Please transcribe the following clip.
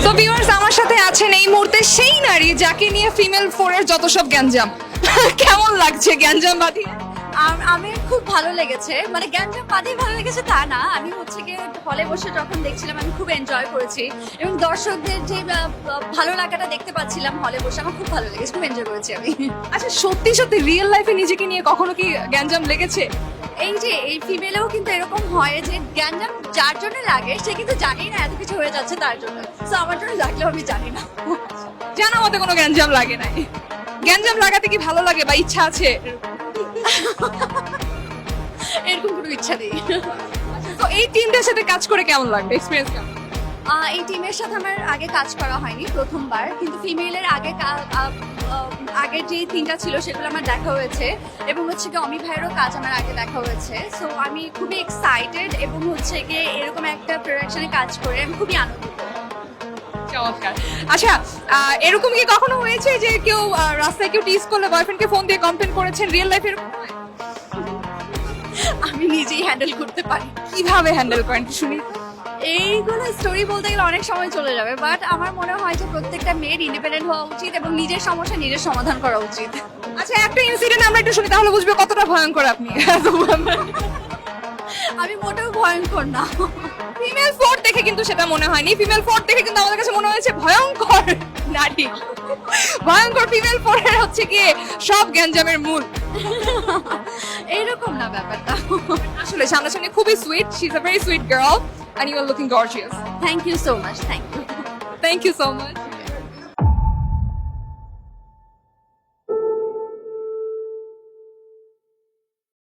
So viewers, আমার সাথে আছেন এই মুহূর্তে সেই নারী যাকে নিয়ে ফিমেল 4 এর যত সব গ্যাঞ্জাম। কেমন লাগছে গ্যাঞ্জাম বাদি? আমি খুব ভালো লেগেছে, মানে গ্যাঞ্জাম বাদেই ভালো লেগেছে তা না, আমি হচ্ছে গিয়ে হলে বসে যখন দেখছিলাম আমি খুব এনজয় করেছি এবং দর্শকদের যে ভালো লাগাটা দেখতে পাচ্ছিলাম হলে বসে আমার খুব ভালো লেগেছে, খুব এনজয় করেছি আমি। আচ্ছা, সত্যি সত্যি রিয়েল লাইফে নিজেকে নিয়ে কখনো কি গ্যাঞ্জাম লেগেছে? এই যে এই ফিমেলেও কিন্তু এরকম হয় যে গ্যাঞ্জাম যার জন্য লাগে সে কিন্তু জানেই না এত কিছু হয়ে যাচ্ছে তার জন্য, তো আমার জন্য লাগলেও আমি জানি না। জানা মতে কোনো গ্যাঞ্জাম লাগে নাই। গ্যাঞ্জাম লাগাতে কি ভালো লাগে বা ইচ্ছা আছে? এরকম কোনো ইচ্ছা নেই। তো এই টিমটার সাথে কাজ করে কেমন লাগবে, এক্সপেরিয়েন্স কেমন? এই টিমের সাথে আমার আগে কাজ করা হয়নি, প্রথমবার, কিন্তু ফিমেলের আগের যে তিনটা ছিল সেগুলো আমার দেখা হয়েছে এবং হচ্ছে কি অমি ভাইয়েরও কাজ আমার আগে দেখা হয়েছে। সো আমি খুবই এক্সাইটেড এবং হচ্ছে গিয়ে এরকম একটা প্রোডাকশনে কাজ করে আমি খুবই আনন্দিত। চমৎকার। আচ্ছা, এরকম কি কখনো হয়েছে যে কেউ রাস্তায় কেউ টিজ করলে বয়ফ্রেন্ডকে ফোন দিয়ে কমপ্লেন করেছেন? রিয়েল লাইফে এরকম হয়? আমি নিজেই হ্যান্ডেল করতে পারি। কিভাবে হ্যান্ডেল করেন একটু শুনি। এইগুলো স্টোরি বলতে গেলে অনেক সময় চলে যাবে, বাট আমার মনে হয় যে প্রত্যেকটা মেয়ের ইন্ডিপেন্ডেন্ট হওয়া উচিত এবং নিজের সমস্যা নিজের সমাধান করা উচিত। আচ্ছা, একটা ইনসিডেন্ট আমরা একটু শুনি, তাহলে বুঝবে কতটা ভয়ঙ্কর আপনি। আমি মোটেও ভয়ঙ্কর না। ফিমেল 4 দেখে কিন্তু সেটা মনে হয়নি। ফিমেল 4 দেখে কিন্তু আমাদের কাছে মনে হয়েছে ভয়ঙ্কর নারী। ভয়ঙ্কর ফিমেল 4 এর হচ্ছে গিয়ে সব গ্যাঞ্জামের মূল। এইরকম না ব্যাপারটা। আসলে সামনাসামনি খুবই sweet, she is a very sweet girl and you are looking gorgeous. Thank you so much, thank you. Thank you so much.